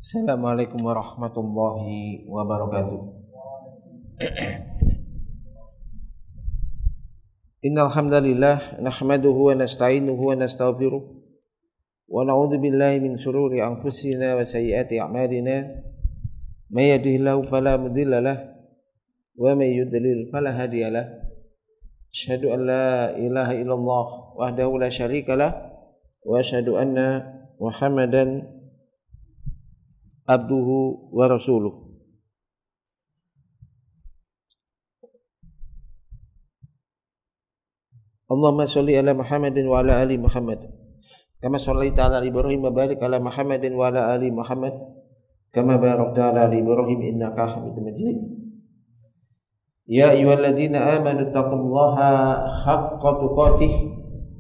Assalamualaikum warahmatullahi wabarakatuh. Innal hamdalillah nahmaduhu wa nasta'inuhu wa nastaghfiruh wa na'udzu billahi min shururi anfusina wa sayyiati a'malina. May yahdihillahu fala mudilla lahu wa may yudlil fala hadiya lahu. Asyhadu an la ilaha illallah wahdahu la syarika lahu wa asyhadu anna Muhammadan abduhu wa rasuluh. Allahumma sholli ala Muhammadin wa ala ali Muhammad kama shallaita ala Ibrahim wa barik ala Muhammadin wa ala ali Muhammad kama barakta ala Ibrahim innaka Hamidum Majid. Ya ayyuhalladzina amanu taqullaha haqqa tuqatih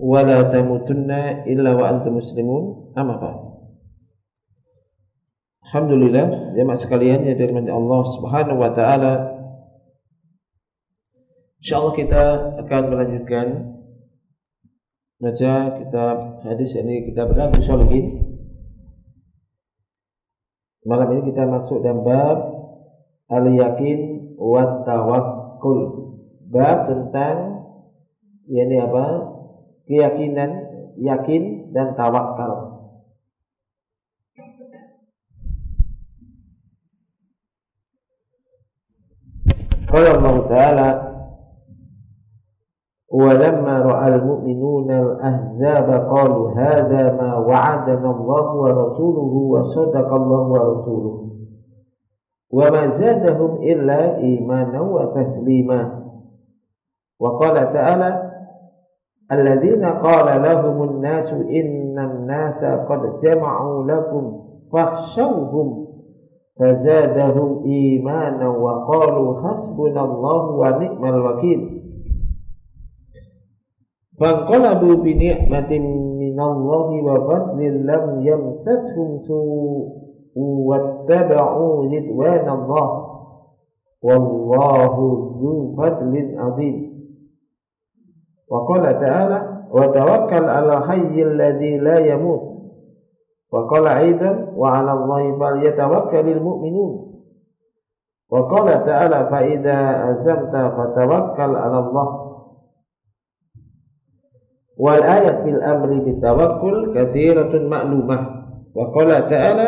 wa la tamutunna illa wa antum muslimun. Amma ba'd. Alhamdulillah, jemaah sekalian yang dirahmati Allah Subhanahu wa taala. Insyaallah kita akan melanjutkan baca kitab hadis ini, kitab Riyadhus Shalihin. Malam ini kita masuk dalam bab al-yakin wa tawakkul. Bab tentang yakni apa? Keyakinan, yakin dan tawakal. Qala Allah Ta'ala وَلَمَّا رَأَى الْمُؤْمِنُونَ الْأَحْزَابَ قَالُوا هَذَا مَا وَعَدَنَا اللَّهُ وَرَسُولُهُ وَصَدَقَ اللَّهُ وَرَسُولُهُ وَمَا زَادَهُمْ إِلَّا إِيمَانًا وَتَسْلِيمًا. وَقَالَ تَعَالَى الَّذِينَ قَالَ لَهُمُ النَّاسُ إِنَّ النَّاسَ قَدْ جَمَعُوا لَكُمْ فَاخْشَوْهُمْ فَزَادَهُمْ إِيمَانًا وَقَالُوا حَسْبُنَا اللَّهُ وَنِعْمَ الْوَكِيلُ. فَانْقَلَبُوا بِنِعْمَةٍ مِّنَ اللَّهِ وَفَضْلٍ لَّمْ يَمْسَسْهُمْ سُوءٌ وَاتَّبَعُوا رِضْوَانَ اللَّهِ وَاللَّهُ ذُو فَضْلٍ عَظِيمٍ. وقال تعالى وتوكل على الحي الذي لا يموت. وقال أيضا وعلى الله فليتوكل المؤمنون. وقال تعالى فإذا عزمت فتوكل على الله. والآية في الأمر بالتوكل كثيرة معلومة. وقال تعالى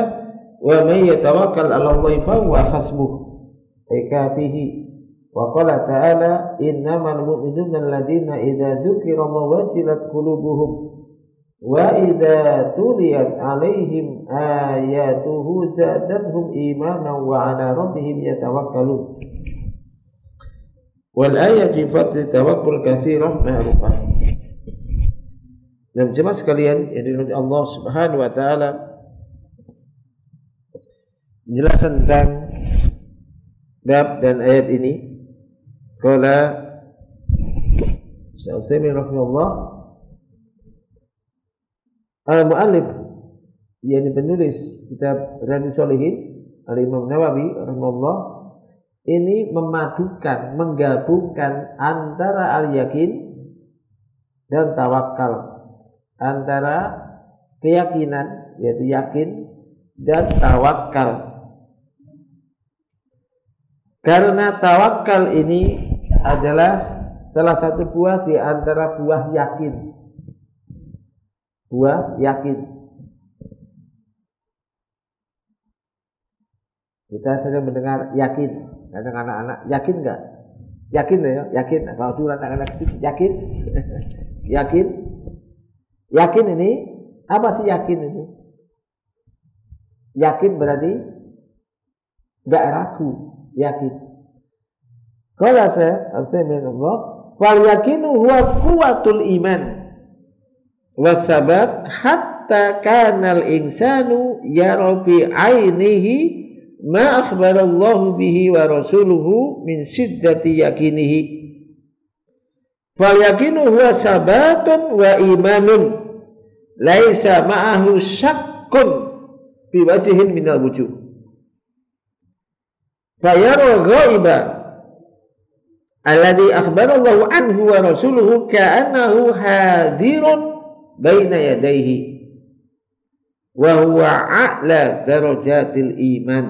ومن يتوكل على الله فهو حسبه أي كافيه. وقال تعالى إنما المؤمنون الذين إذا ذكر الله وجلت قلوبهم وإذا تليت عليهم آياته زادتهم إيمانا وعلى ربهم يتوكلون. والآية في فضل التوكل كثيرة معروفة. Dan jemaah sekalian yang dirahmati Allah Subhanahu wa taala, penjelasan tentang bab dan ayat ini. Qala Syaikhul rahimahullah, al-muallif yakni penulis kitab Riyadhus Shalihin Al-Imam Nawawi rahimahullah ini memadukan, menggabungkan antara al-yakin dan tawakal, antara keyakinan yaitu yakin dan tawakal. Karena tawakal ini adalah salah satu buah di antara buah yakin. Buah yakin. Kita sering mendengar yakin. Kadang anak-anak yakin enggak? Yakin ya, yakin. Kalau dulu anak-anak yakin, yakin. Yakin ini apa sih yakin itu? Yakin berarti enggak ragu, yakin. Qala Al-Sayyidullah wal yakinu huwa quwwatul iman wasabat hatta kana al-insanu yara bi 'ainihi ma akhbarallahu bihi wa rasuluhu min shiddati yakinihi. Fal yakinu huwa sabatun wa imanun laisa ma'ahu syakkun bi wajhin minal wujuh. Fayara ghaiba alladhi akhbarallahu anhu wa rasuluhu ka'annahu hadirun baina yadayhi. wa huwa a'la darajatil iman.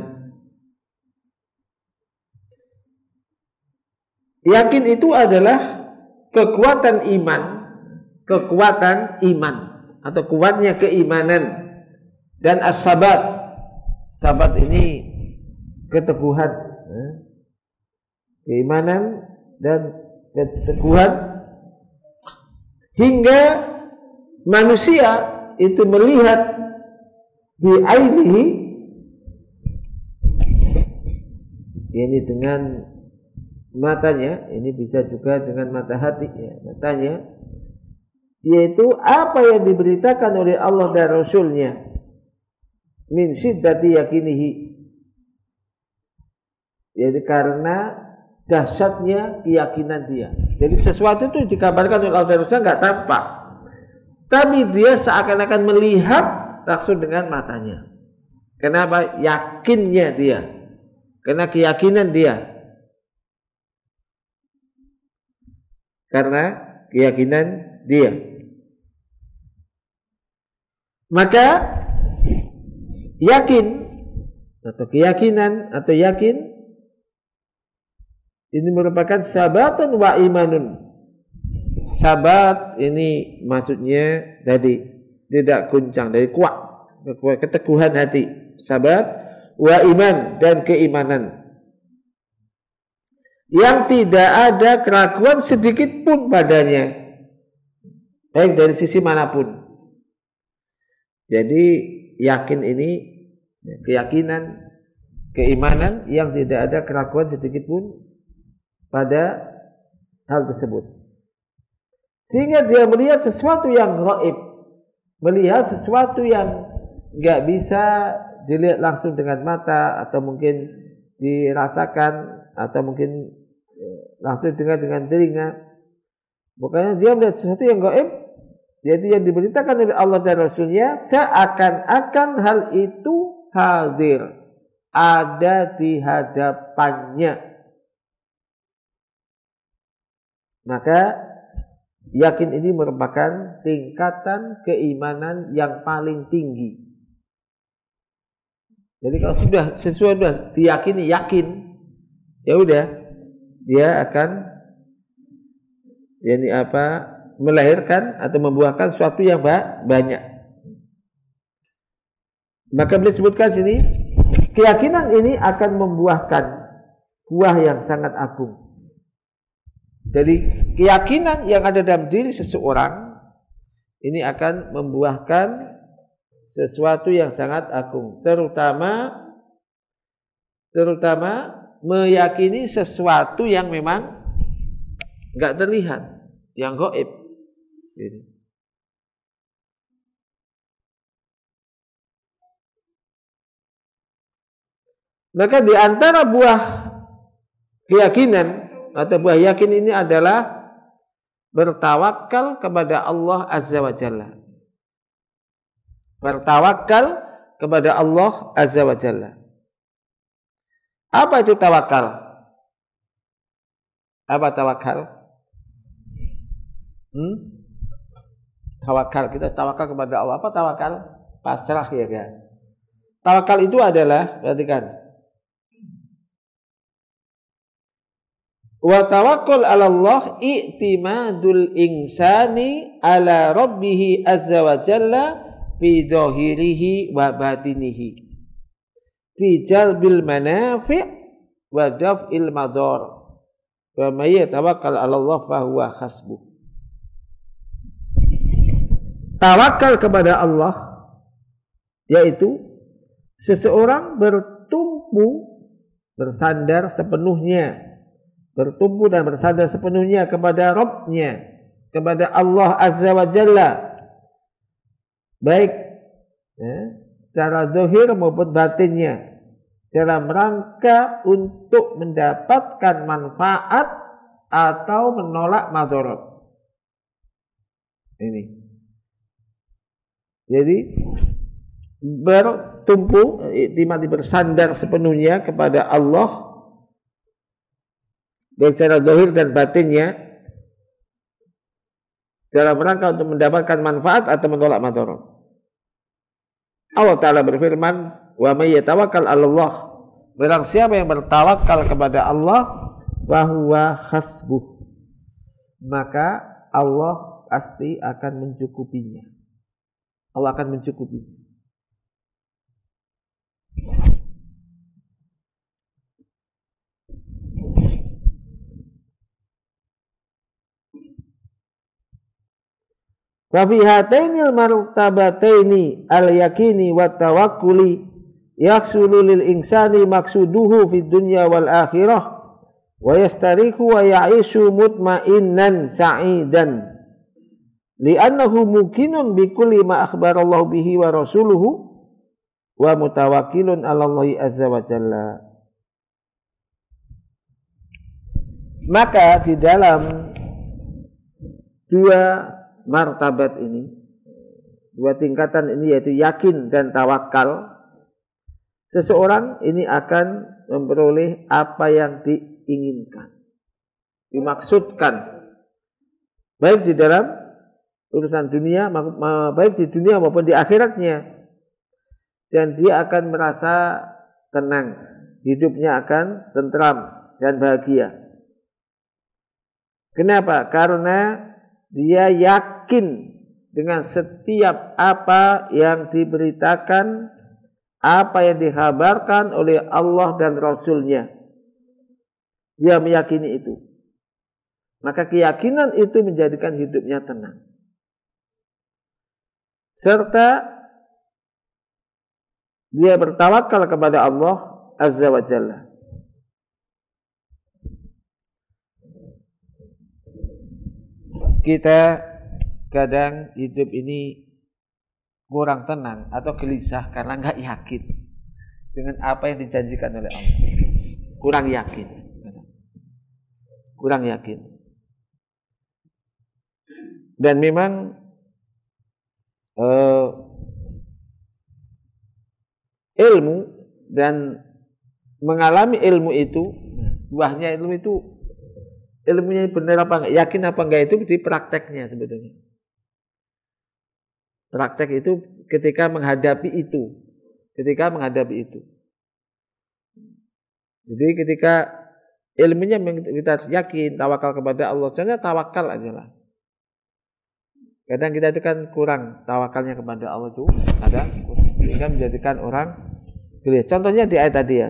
Yakin itu adalah kekuatan iman atau kuatnya keimanan. Dan as-sabat, sabat ini keteguhan, keimanan dan keteguhan, hingga manusia itu melihat bi'ainihi, ini dengan matanya, ini bisa juga dengan mata hati, ya, matanya, yaitu apa yang diberitakan oleh Allah dan Rasulnya, min syiddati yakinihi, jadi karena dahsyatnya keyakinan dia. Jadi sesuatu itu dikabarkan oleh Allah dan Rasulnya nggak tampak, tapi dia seakan-akan melihat langsung dengan matanya. Kenapa? Yakinnya dia, karena keyakinan dia, karena keyakinan dia. Maka yakin atau keyakinan atau yakin ini merupakan sabatun wa imanun. Sabat ini maksudnya tadi tidak guncang, dari kuat, keteguhan hati. Sabat wa iman, dan keimanan yang tidak ada keraguan sedikit pun padanya, baik dari sisi manapun. Jadi yakin ini keyakinan, keimanan yang tidak ada keraguan sedikit pun pada hal tersebut, sehingga dia melihat sesuatu yang gaib, melihat sesuatu yang nggak bisa dilihat langsung dengan mata, atau mungkin dirasakan, atau mungkin langsung dengar dengan telinga. Bukannya dia melihat sesuatu yang gaib, jadi yang diberitakan oleh Allah dan Rasulnya seakan-akan hal itu hadir, ada di hadapannya. Maka yakin ini merupakan tingkatan keimanan yang paling tinggi. Jadi kalau sudah sesuai dengan diyakini, yakin, ya udah, dia akan melahirkan atau membuahkan sesuatu yang banyak. Maka beliau sebutkan sini, keyakinan ini akan membuahkan buah yang sangat agung. Jadi keyakinan yang ada dalam diri seseorang ini akan membuahkan sesuatu yang sangat agung, terutama meyakini sesuatu yang memang nggak terlihat, yang gaib. Maka di antara buah keyakinan atau buah yakin ini adalah bertawakal kepada Allah Azza wa Jalla. Bertawakal kepada Allah Azza wa Jalla. Apa itu tawakal? Apa tawakal? Tawakal, kita tawakal kepada Allah. Apa tawakal? Pasrah, ya kan? Tawakal itu adalah, perhatikan, wa tawakkul 'ala Allah i'timadul insani 'ala rabbih azza wa jalla fi dhahirihi wa batinihi fi jalbil manafi' wa daf'il madar wa may yatawakkal 'ala Allah fa huwa hasbuh. Tawakal kepada Allah yaitu seseorang bertumpu, bersandar sepenuhnya, bertumpu dan bersandar sepenuhnya kepada Rabb-Nya, kepada Allah Azza wa Jalla, baik secara zahir maupun batinnya, dalam rangka untuk mendapatkan manfaat atau menolak madarat. Ini. Jadi bertumpu, bersandar sepenuhnya kepada Allah, baik secara zahir dan batinnya, dalam rangka untuk mendapatkan manfaat atau menolak madarat. Allah Ta'ala berfirman, wa may yatawakkal 'alallah, barang siapa yang bertawakal kepada Allah, wa huwa hasbuh, maka Allah pasti akan mencukupinya. Allah akan mencukupinya. Wa fi hatainil martabataini al-yaqini wa tawakkuli yahsulu lil insani maqsuduhu fid dunya wal akhirah wa yastarihu wa ya'ishu mutma'innan sa'idan li'annahu mumkinun bi kulli ma akhbarallahu bihi wa rasuluhu wa mutawakkilun 'ala Allahi azza wa jalla. Maka di dalam dua martabat ini, dua tingkatan ini, yaitu yakin dan tawakal, seseorang ini akan memperoleh apa yang diinginkan, dimaksudkan, baik di dalam urusan dunia, baik di dunia maupun di akhiratnya, dan dia akan merasa tenang, hidupnya akan tentram dan bahagia. Kenapa? Karena dia yakin dengan setiap apa yang diberitakan, apa yang dikhabarkan oleh Allah dan Rasul-Nya. Dia meyakini itu. Maka keyakinan itu menjadikan hidupnya tenang. Serta dia bertawakal kepada Allah Azza wa Jalla. Kita kadang hidup ini kurang tenang atau gelisah karena nggak yakin dengan apa yang dijanjikan oleh Allah. Kurang yakin. Kurang yakin. Dan memang ilmu dan mengalami ilmu itu, buahnya ilmu itu, ilmunya benar apa enggak, yakin apa enggak, itu di prakteknya sebetulnya. Praktek itu ketika menghadapi itu. Jadi ketika ilmunya kita yakin, tawakal kepada Allah, contohnya tawakal aja lah. Kadang kita itu kan kurang tawakalnya kepada Allah itu, ada sehingga menjadikan orang gelisah. Contohnya di ayat tadi ya.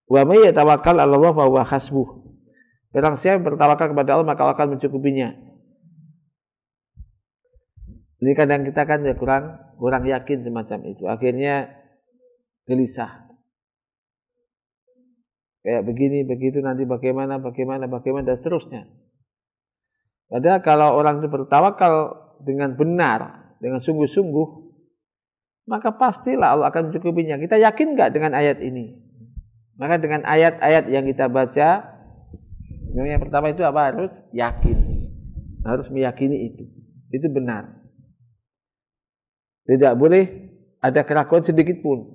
Wa may yatawakkal 'ala Allah fa huwa hasbuh. Barang siapa bertawakal kepada Allah, maka Allah akan mencukupinya. Ini kadang kita kan ya kurang yakin semacam itu. Akhirnya gelisah. Kayak begini, begitu, nanti bagaimana, dan seterusnya. Padahal kalau orang itu bertawakal dengan benar, dengan sungguh-sungguh, maka pastilah Allah akan mencukupinya. Kita yakin nggak dengan ayat ini? Maka dengan ayat-ayat yang kita baca, yang pertama itu apa? Harus yakin. Harus meyakini itu. Itu benar. Tidak boleh ada keraguan sedikit pun.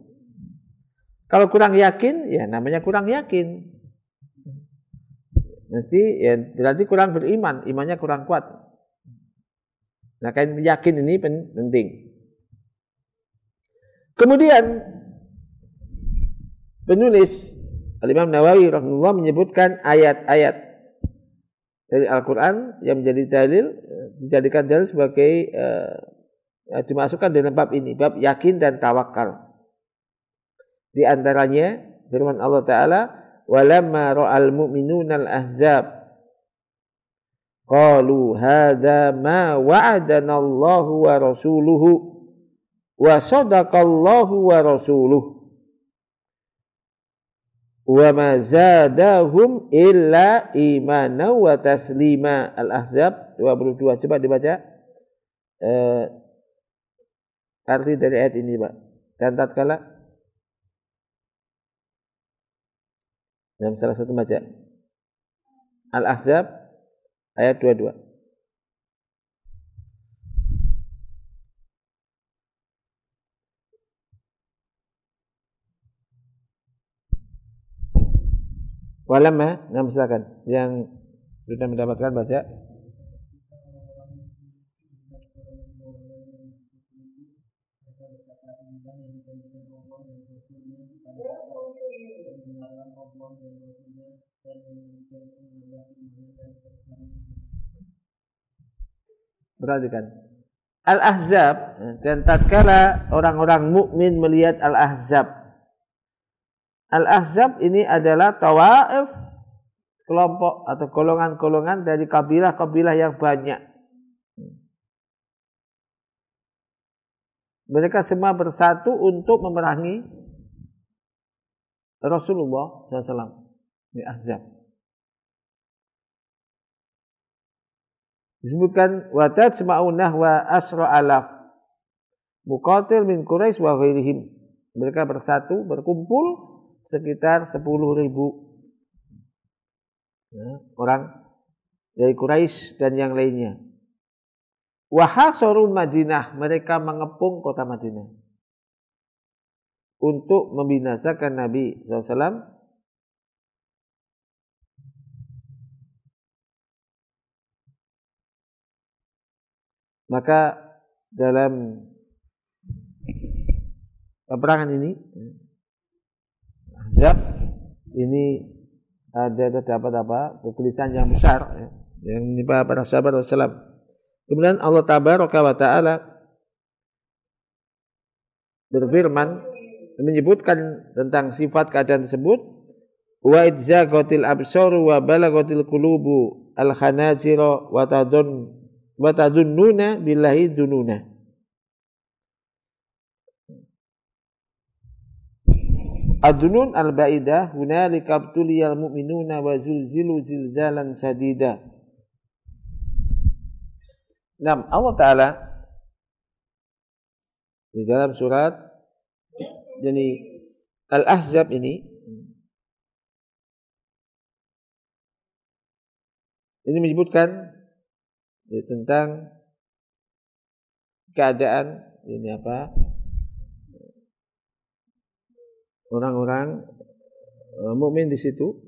Kalau kurang yakin, ya namanya kurang yakin. Berarti kurang beriman, imannya kurang kuat. Nah, kan yakin ini penting. Kemudian penulis Al-Imam Nawawi rahimahullah menyebutkan ayat-ayat dari Al-Quran yang menjadi dalil, dijadikan dalil sebagai dimasukkan dalam bab ini, bab yakin dan tawakal. Di antaranya firman Allah Ta'ala, walamma ra'al mu'minuna al-ahzab qalu hadza ma wa'adana Allahu wa rasuluhu wa sadaqallahu wa rasuluhu wa ma zadahum illa imana wa taslima. Al-Ahzab 22. Coba dibaca arti dari ayat ini, Pak. Dan tatkala dalam salah satu baca Al-Ahzab ayat 22. Walamma, nah silakan yang sudah mendapatkan baca. Perhatikan. Al-Ahzab, dan tatkala orang-orang mukmin melihat Al-Ahzab. Al-Ahzab ini adalah tawaif, kelompok atau golongan-golongan dari kabilah-kabilah yang banyak. Mereka semua bersatu untuk memerangi Rasulullah SAW. Ini Ahzab. Disebutkan watat sema'unah wa asra alaf muqatil min Quraisy wa ghairihim. Mereka bersatu, berkumpul sekitar 10.000 orang dari Quraisy dan yang lainnya. Wa hasaru Madinah, mereka mengepung kota Madinah untuk membinasakan Nabi SAW. Maka dalam peperangan ini Ahzab ini terdapat kegelisahan yang besar yang menimpa para sahabat Rasulullah. Kemudian Allah Tabaraka wa Ta'ala berfirman menyebutkan tentang sifat keadaan tersebut, wa idzaqatil absaru wa balagatil qulubu al-khanajira wa tadunnuna billahi dununa. Adunun al-ba'idah hunalika abtuliyal mu'minuna wa zulzilu zilzalan sadida. Nah, Allah Ta'ala di dalam surat jadi Al-Ahzab ini menyebutkan tentang keadaan ini orang-orang mukmin di situ.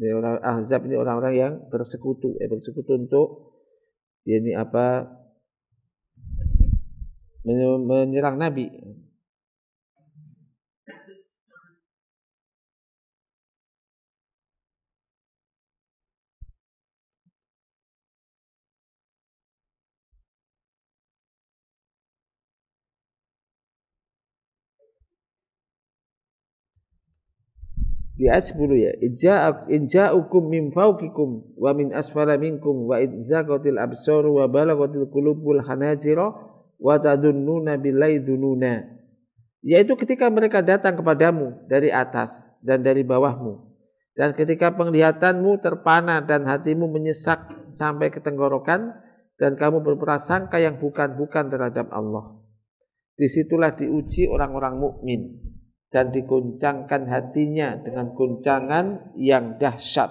Orang Ahzab ini orang-orang yang bersekutu untuk ini menyerang Nabi. Di ayat 10 ya, in ja'ukum min fawqikum wa min asfala minkum wa idzaqatil absaru wa balagatil qulubul hanajira wa tadunnuna billahi dununa. Yaitu ketika mereka datang kepadamu dari atas dan dari bawahmu, dan ketika penglihatanmu terpana dan hatimu menyesak sampai ke tenggorokan, dan kamu berprasangka yang bukan-bukan terhadap Allah. Disitulah diuji orang-orang mukmin dan diguncangkan hatinya dengan guncangan yang dahsyat.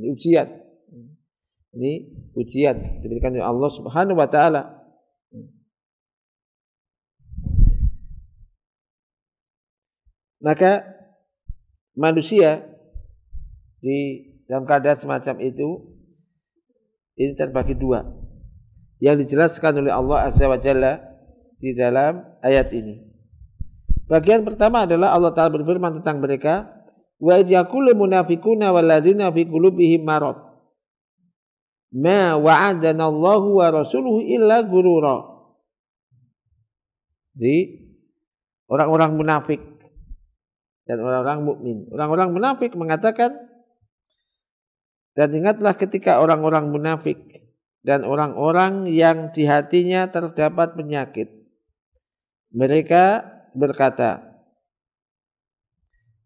Ini ujian. Ini ujian diberikan oleh Allah Subhanahu wa Ta'ala. Maka manusia di dalam keadaan semacam itu ini terbagi dua, yang dijelaskan oleh Allah Azza wa Jalla di dalam ayat ini. Bagian pertama adalah Allah Ta'ala berfirman tentang mereka, wa yaqulu munafiquna walladzina fi qulubihim marad ma wa'adana Allahu wa rasuluhu illa ghurura. Jadi orang-orang munafik dan orang-orang mukmin. Orang-orang munafik mengatakan, dan ingatlah ketika orang-orang munafik dan orang-orang yang di hatinya terdapat penyakit, mereka berkata,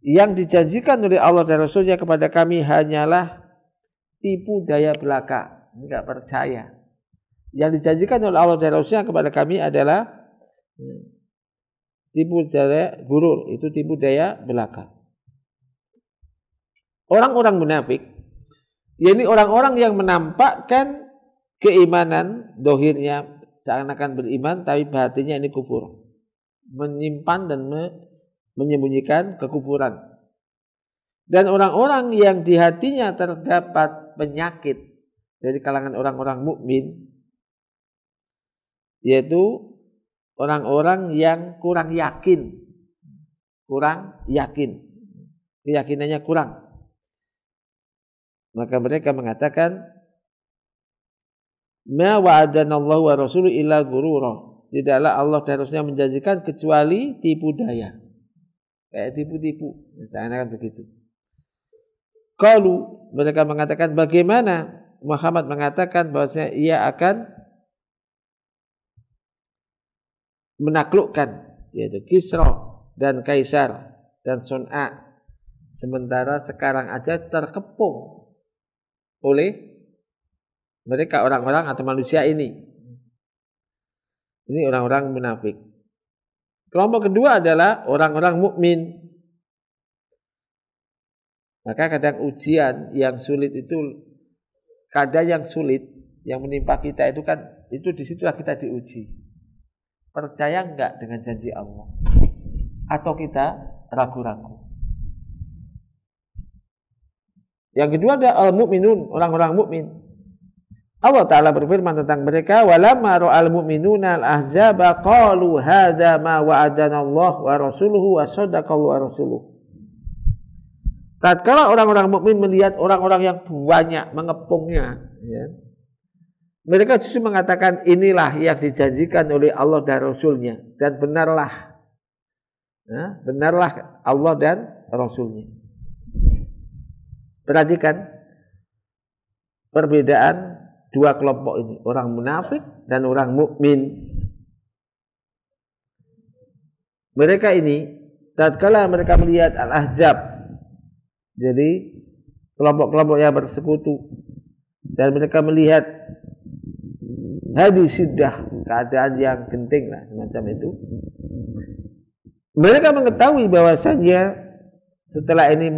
yang dijanjikan oleh Allah dan Rasulnya kepada kami hanyalah tipu daya belaka. Enggak percaya. Yang dijanjikan oleh Allah dan Rasulnya kepada kami adalah tipu daya gurur, itu tipu daya belaka. Orang-orang munafik, yakni orang-orang yang menampakkan keimanan dohirnya seakan-akan beriman, tapi hatinya ini kufur, menyimpan dan menyembunyikan kekufuran. Dan orang-orang yang di hatinya terdapat penyakit dari kalangan orang-orang mukmin, yaitu orang-orang yang kurang yakin keyakinannya kurang. Maka mereka mengatakan, ma wa'adanallahu wa rasuluhu illa ghurura. Tidaklah Allah dan Rasulnya menjanjikan kecuali tipu daya. Kayak tipu-tipu. Misalnya kan begitu. Qalu, mereka mengatakan, bagaimana Muhammad mengatakan bahwasanya ia akan menaklukkan yaitu Kisra dan Kaisar dan Sun'a, sementara sekarang aja terkepung oleh mereka orang-orang atau manusia ini. Ini orang-orang munafik. Kelompok kedua adalah orang-orang mukmin. Maka kadang ujian yang sulit itu, kadang yang sulit yang menimpa kita itu kan, itu disitulah kita diuji. Percaya enggak dengan janji Allah? Atau kita ragu-ragu? Yang kedua adalah al-mu'minun, orang-orang mukmin. Allah Ta'ala berfirman tentang mereka, walamma ra'al mu'minuna al-ahzaba qalu hadza ma wa'adana Allah wa rasuluhu wa sadaqallahu wa rasuluhu. Tatkala orang-orang mukmin melihat orang-orang yang banyak mengepungnya, ya, mereka justru mengatakan inilah yang dijanjikan oleh Allah dan Rasulnya, dan benarlah, ya, benarlah Allah dan Rasulnya. Perhatikan perbedaan dua kelompok ini, orang munafik dan orang mukmin. Mereka ini tatkala mereka melihat al-ahzab, jadi kelompok-kelompok yang bersekutu, dan mereka melihat hadis siddah, keadaan yang genting lah semacam itu, mereka mengetahui bahwasanya setelah ini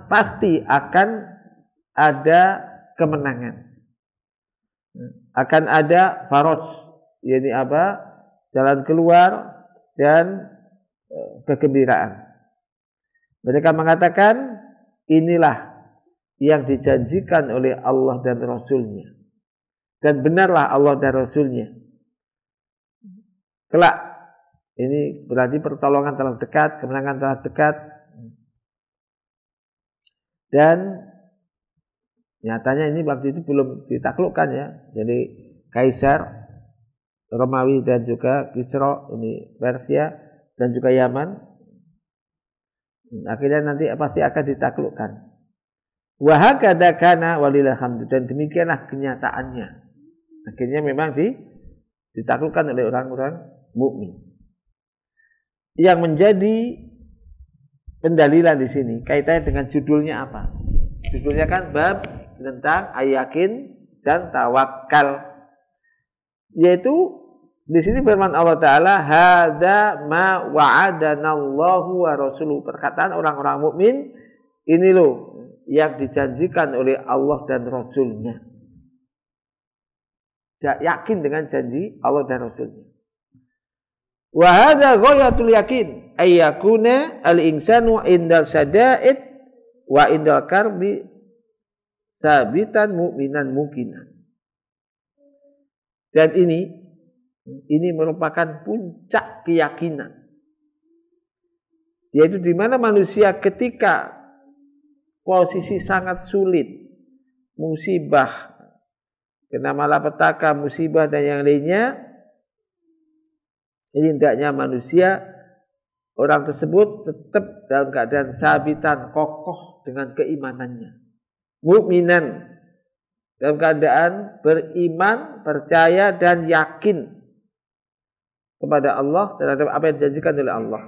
pasti akan ada kemenangan, akan ada faraj, yakni apa? Jalan keluar dan kegembiraan. Mereka mengatakan inilah yang dijanjikan oleh Allah dan Rasulnya, dan benarlah Allah dan Rasulnya. Kelak ini berarti pertolongan telah dekat, kemenangan telah dekat. Dan nyatanya ini waktu itu belum ditaklukkan ya. Jadi Kaisar Romawi dan juga Kisra, ini Persia dan juga Yaman, akhirnya nanti pasti akan ditaklukkan. Wa hakadza kana walillahil hamd, dan demikianlah kenyataannya. Akhirnya memang ditaklukkan oleh orang-orang mukmin. Yang menjadi pendalilan di sini kaitannya dengan judulnya apa? Judulnya kan bab tentang yakin dan tawakal. Yaitu di sini firman Allah Ta'ala, hadza ma wa'adana Allahu wa rasuluhu. Perkataan orang-orang mukmin, ini loh yang dijanjikan oleh Allah dan Rasulnya. Yakin dengan janji Allah dan Rasulnya. Wa hadza ghayatul yakin, ay yakuna al-insanu indal sada'id wa indal karbi sabitan mu'minan mukinan. Dan ini merupakan puncak keyakinan, yaitu di mana manusia ketika posisi sangat sulit, musibah, kena malapetaka, musibah dan yang lainnya, ini hendaknya manusia, orang tersebut tetap dalam keadaan sabitan, kokoh dengan keimanannya, mukminan, dalam keadaan beriman, percaya dan yakin kepada Allah terhadap apa yang dijanjikan oleh Allah.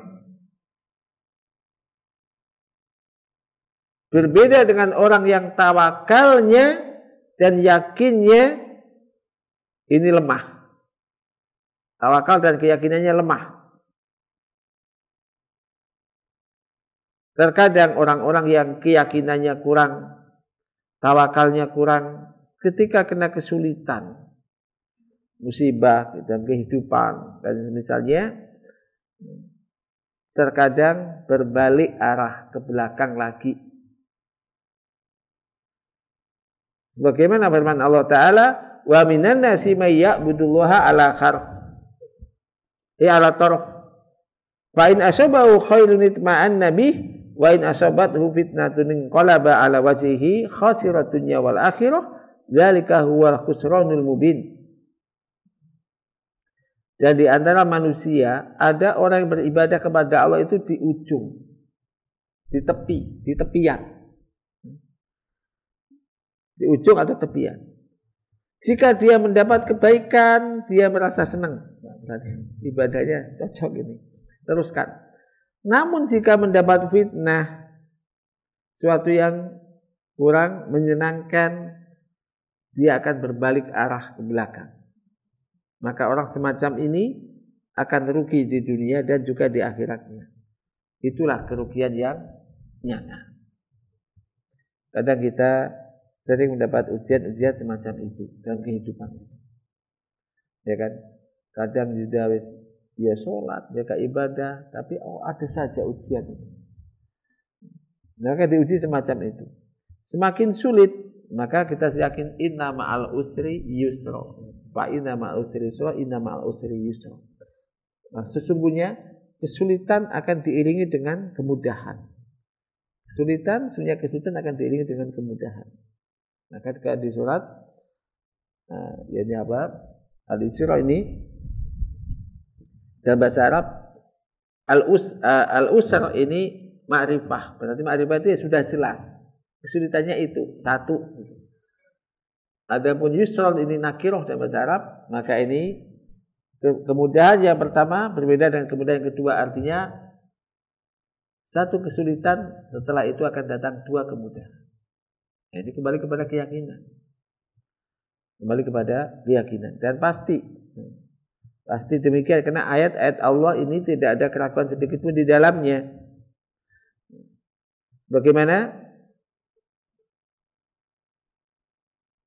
Berbeda dengan orang yang tawakalnya dan yakinnya ini lemah. Tawakal dan keyakinannya lemah. Terkadang orang-orang yang keyakinannya kurang, tawakalnya kurang, ketika kena kesulitan, musibah dalam kehidupan dan misalnya, terkadang berbalik arah ke belakang lagi. Bagaimana firman Allah Ta'ala, wa minan nasi may ya'budullaha ala kharf, ala tarf, fa in asabahu khairun itma'anna bih, Wa in asabathu fitnatun qalaba ala wajhihi khasirat dunya wal akhirah dzalika huwal khusranul mubin. Dan di antara manusia ada orang yang beribadah kepada Allah itu di ujung, di tepi, di tepian, di ujung atau tepian. Jika dia mendapat kebaikan, dia merasa senang. Berarti ibadahnya cocok ini, teruskan. Namun jika mendapat fitnah, suatu yang kurang menyenangkan, dia akan berbalik arah ke belakang. Maka orang semacam ini akan rugi di dunia dan juga di akhiratnya. Itulah kerugian yang nyata. Kadang kita sering mendapat ujian-ujian semacam itu dalam kehidupan. Ya kan? Kadang juga dia sholat, dia ibadah, tapi ada saja ujian itu. Maka diuji semacam itu. Semakin sulit, maka kita yakin inna ma'al usri yusra. Fa inna ma'al usri yusra, inna ma'al usri yusra. Nah, sesungguhnya kesulitan akan diiringi dengan kemudahan. Kesulitan akan diiringi dengan kemudahan. Maka ketika di surat ini apa? Al-Isra ini dalam bahasa Arab al-usr ini ma'rifah. Berarti ma'rifah itu ya sudah jelas. Kesulitannya itu satu. Adapun yusra ini nakirah dalam bahasa Arab, maka ini kemudahan yang pertama berbeda dengan kemudahan yang kedua, artinya satu kesulitan setelah itu akan datang dua kemudahan. Nah, ini kembali kepada keyakinan. Kembali kepada keyakinan dan pasti demikian karena ayat-ayat Allah ini tidak ada keraguan sedikit pun di dalamnya. Bagaimana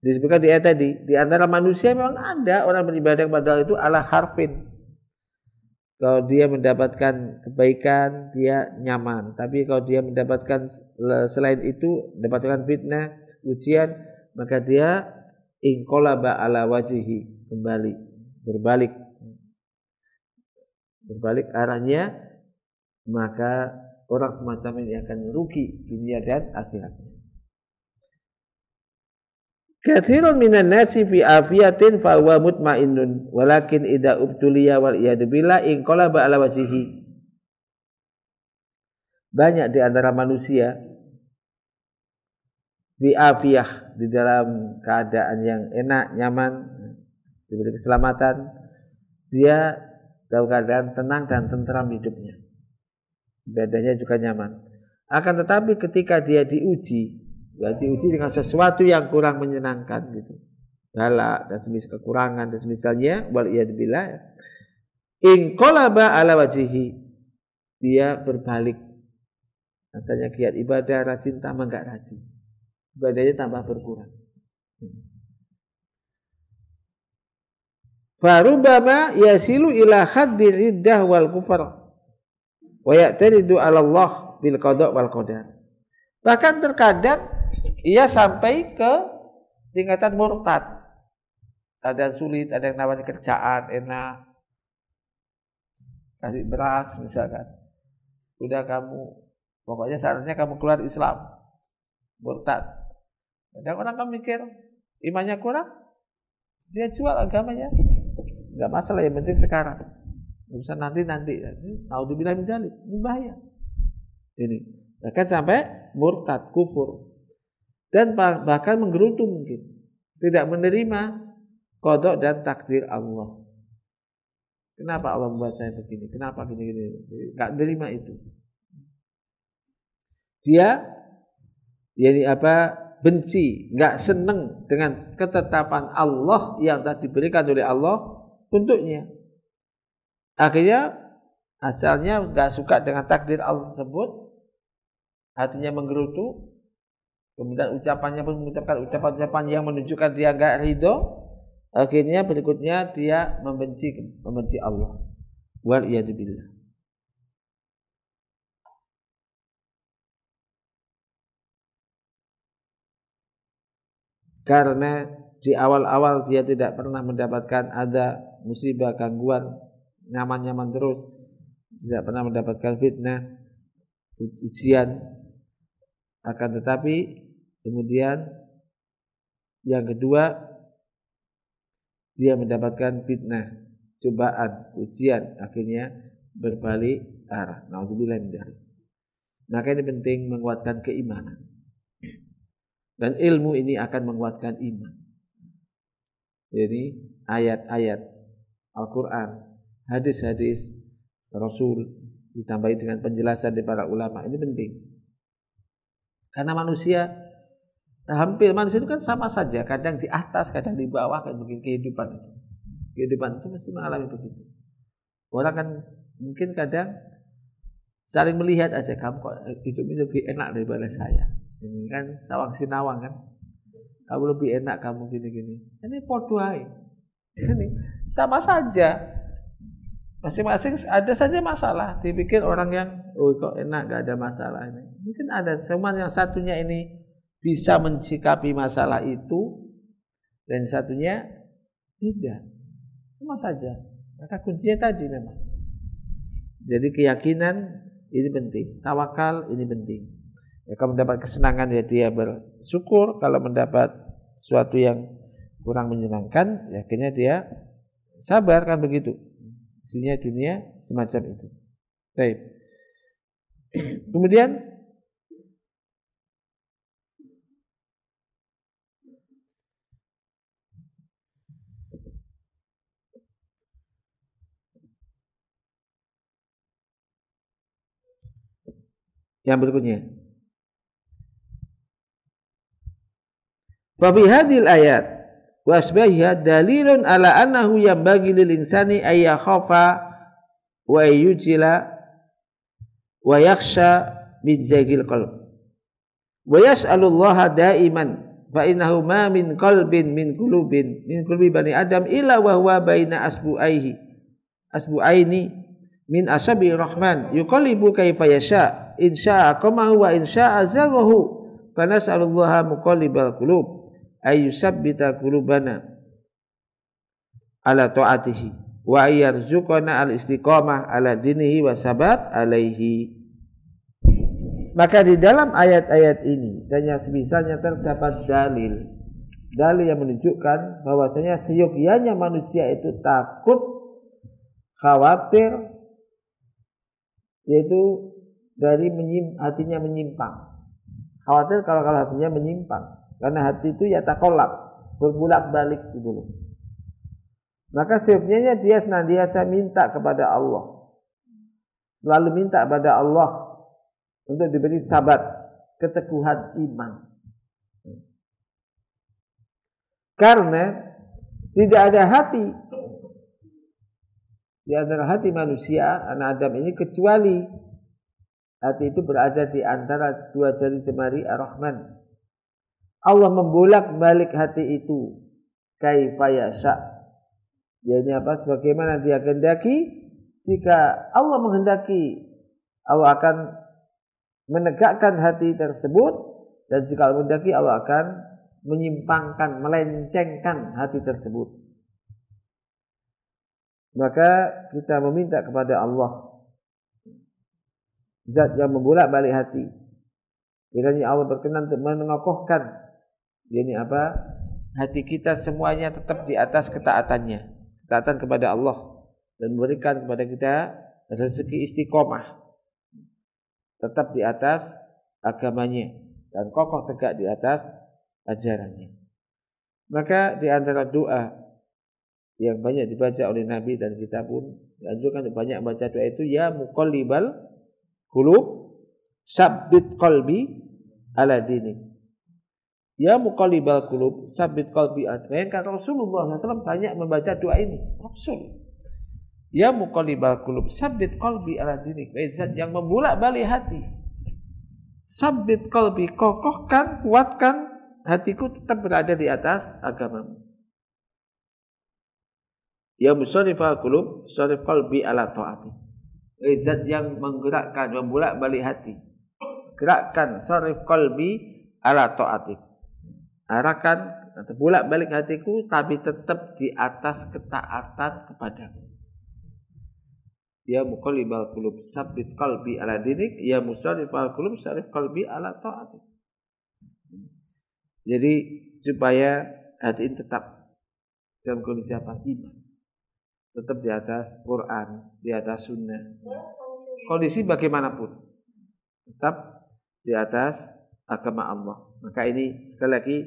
disebutkan di ayat tadi, di antara manusia memang ada orang beribadah kepada Allah itu ala harfin. Kalau dia mendapatkan kebaikan, dia nyaman. Tapi kalau dia mendapatkan selain itu, mendapatkan fitnah, ujian, maka dia inqalaba ala wajhihi, berbalik arahnya, maka orang semacam ini akan rugi dunia dan akhiratnya. Katsirun minan nasi fi afiyatin fa huwa mutmainnun walakin idza ubtuliya wal iyad billah inqalaba ala wajhihi. Banyak di antara manusia fi afiyah, di dalam keadaan yang enak, nyaman, diberi keselamatan, dia dalam keadaan tenang dan tentram hidupnya. Ibadahnya juga nyaman. Akan tetapi ketika dia diuji dengan sesuatu yang kurang menyenangkan gitu, bala dan semisal kekurangan dan semisalnya, wal iyad billah, inqalaba ala wajhihi, dia berbalik. Asalnya giat ibadah, rajin tambah enggak rajin, ibadahnya tambah berkurang. Farubama yasilu ila haddi riddah wal kufar wa ya'taridu ala Allah bil qada wal qadar. Bahkan terkadang ia sampai ke tingkatan murtad. Ada sulit, ada yang nawari kerjaan enak, kasih beras misalkan. Udah kamu, pokoknya saatnya kamu keluar Islam, murtad. Kadang orang kan mikir imannya kurang, dia jual agamanya, nggak masalah, yang penting sekarang, nggak usah nanti. Naudzubillah min dzalik, ini bahaya. Ini bahkan sampai murtad, kufur. Dan bahkan menggerutu mungkin, tidak menerima qada dan takdir Allah. Kenapa Allah membuat saya begini? Kenapa gini? Enggak menerima itu. Dia benci, enggak senang dengan ketetapan Allah yang telah diberikan oleh Allah untuknya. Akhirnya asalnya enggak suka dengan takdir Allah tersebut, hatinya menggerutu. Kemudian ucapannya pun mengucapkan ucapan-ucapan yang menunjukkan dia enggak ridho. Akhirnya berikutnya dia membenci Allah. Wal iyad billah. Karena di awal-awal dia tidak pernah mendapatkan ada musibah, gangguan, nyaman-nyaman terus, tidak pernah mendapatkan fitnah. ujian, akan tetapi kemudian yang kedua dia mendapatkan fitnah, cobaan, ujian, akhirnya berbalik arah. Nauzubillah min dzalik. Maka ini penting menguatkan keimanan. Dan ilmu ini akan menguatkan iman. Jadi ayat-ayat Al-Quran, hadis-hadis Rasul ditambahi dengan penjelasan dari para ulama, ini penting. Karena manusia itu kan sama saja, kadang di atas, kadang di bawah, kayak begini kehidupan itu. Kehidupan itu mesti mengalami begitu. Orang kan mungkin kadang saling melihat aja, kamu kok hidupnya lebih enak daripada saya. Ini kan sawang sinawang kan. Kamu lebih enak, kamu gini-gini. Ini podoai. Ini sama saja. Masing-masing ada saja masalah. Dipikir orang yang, oh kok enak, gak ada masalah ini. Mungkin ada, cuma yang satunya ini bisa mensikapi masalah itu, dan satunya tidak. Sama saja. Maka kuncinya tadi memang. Jadi keyakinan ini penting. Tawakal ini penting. Ya, kalau mendapat kesenangan ya dia bersyukur. Kalau mendapat sesuatu yang kurang menyenangkan, ya akhirnya dia sabar, kan begitu. Isinya dunia semacam itu. Baik. Kemudian yang berikutnya. Fa fi hadhil ayat wa asbahiha dalilun ala annahu yanbaghi lil insani ay yakhafa wa yujila wa yakhsha min zaghil qalb wa yas'alullaha daiman fa innahu ma min qalbin min qulubi bani adam illa wa huwa baina asbu'aini min asabi rahman yuqallibu kaifa yasha in syaa qamahu wa in syaa zaghahu fa nas'alullaha muqallibal qulub ayyusabbita qulubana ala ta'atihi wa yarzuqana al-istiqamah ala dinihi wa sabat alaihi. Maka di dalam ayat-ayat ini dan yang semisalnya terdapat dalil yang menunjukkan bahwasanya seyogyanya manusia itu takut, khawatir, yaitu dari hatinya menyimpang. Khawatir kalau hatinya menyimpang. Karena hati itu ya takolak, berbulak-balik gitu loh. Maka sebenarnya dia senantiasa minta kepada Allah. Selalu minta kepada Allah untuk diberi sabat, keteguhan iman. Karena tidak ada hati di antara hati manusia, anak Adam ini, kecuali hati itu berada di antara dua jari jemari Ar-Rahman. Allah membolak-balik hati itu kaifa yasha. Jadi apa? Sebagaimana dia kehendaki. Jika Allah menghendaki, Allah akan menegakkan hati tersebut, dan jika Allah menghendaki, Allah akan menyimpangkan, melencengkan hati tersebut. Maka kita meminta kepada Allah, Zat yang membolak-balik hati. Kiranya Allah berkenan untuk mengokohkan hati kita semuanya tetap di atas ketaatannya, ketaatan kepada Allah, dan memberikan kepada kita rezeki istiqomah, tetap di atas agamanya dan kokoh tegak di atas ajarannya. Maka di antara doa yang banyak dibaca oleh Nabi dan kita pun dianjurkan banyak baca doa itu, ya muqallibal qulub sabbit qalbi ala dinik. Ya muqallibal qulub sabbit qalbi. Bayangkan Rasulullah SAW banyak membaca doa ini. Rasul. Ya muqallibal qulub sabbit qalbi ala dinik. Zat yang membolak-balik hati. Sabbit qalbi, kokohkan, kuatkan hatiku tetap berada di atas agamamu. Ya musarrifal qulub sarrif qalbi ala ta'ati. Zat yang menggerakkan, membolak-balik hati. Gerakkan sarrif qalbi ala ta'ati. Arahkan atau bolak-balik hatiku, tapi tetap di atas ketaatan kepadamu. Ya muqallibal qulub, tsabbit qalbi ala dinik, ya musarrifal qulub, sarrif qalbi ala ta'atik. Jadi supaya hati ini tetap dalam kondisi apa? Iman. Tetap di atas Quran, di atas sunnah. Kondisi bagaimanapun tetap di atas agama Allah. Maka ini sekali lagi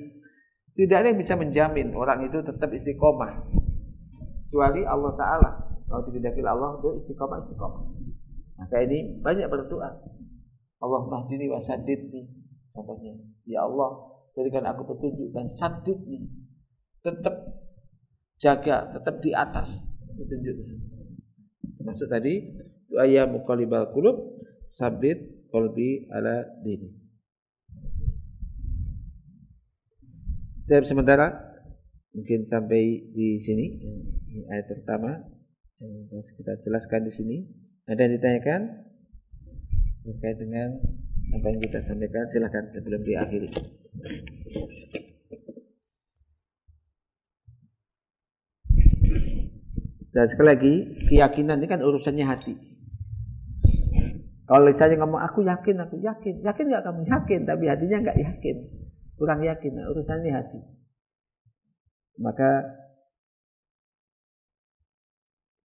tidak ada yang bisa menjamin orang itu tetap istiqomah kecuali Allah Ta'ala. Kalau tidak Allah itu istiqomah. Maka ini banyak berdoa. Allahumma hdini wa saddidni. Contohnya, ya Allah, berikan aku petunjuk dan saddidni. Tetap jaga, tetap di atas petunjuk tersebut. Termasuk tadi doa ya muqallibal qulub, tsabbit qalbi ala dini. Dan sementara mungkin sampai di sini ayat pertama yang kita jelaskan di sini. Ada yang ditanyakan terkait dengan apa yang kita sampaikan? Silakan sebelum diakhiri. Dan sekali lagi, keyakinan ini kan urusannya hati. Kalau misalnya ngomong aku yakin nggak kamu? Yakin, tapi hatinya nggak yakin, kurang yakin. Nah, urusannya hati. Maka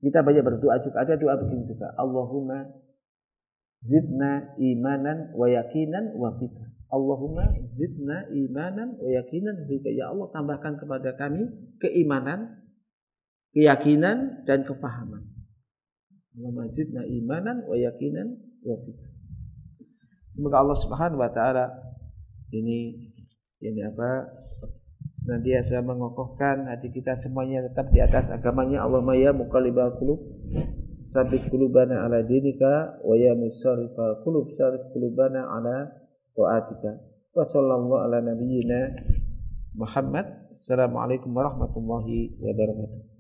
kita banyak berdoa juga. Ada doa begini juga. Allahumma zidna imanan wa yakinan wa fika. Allahumma zidna imanan wa yakinan wa fika. Ya Allah, tambahkan kepada kami keimanan, keyakinan dan kefahaman. Allahumma zidna imanan wa yakinan wa fika. Semoga Allah Subhanahu wa taala ini senantiasa mengokohkan hati kita semuanya tetap di atas agamanya. Allahumma ya muqallibal qulub, tsabbit qulubana ala dinika, wa ya musarrifal qulub, sarrif qulubana ala ta'atika. Wa sallallahu ala nabiyyina Muhammad. Assalamualaikum warahmatullahi wabarakatuh.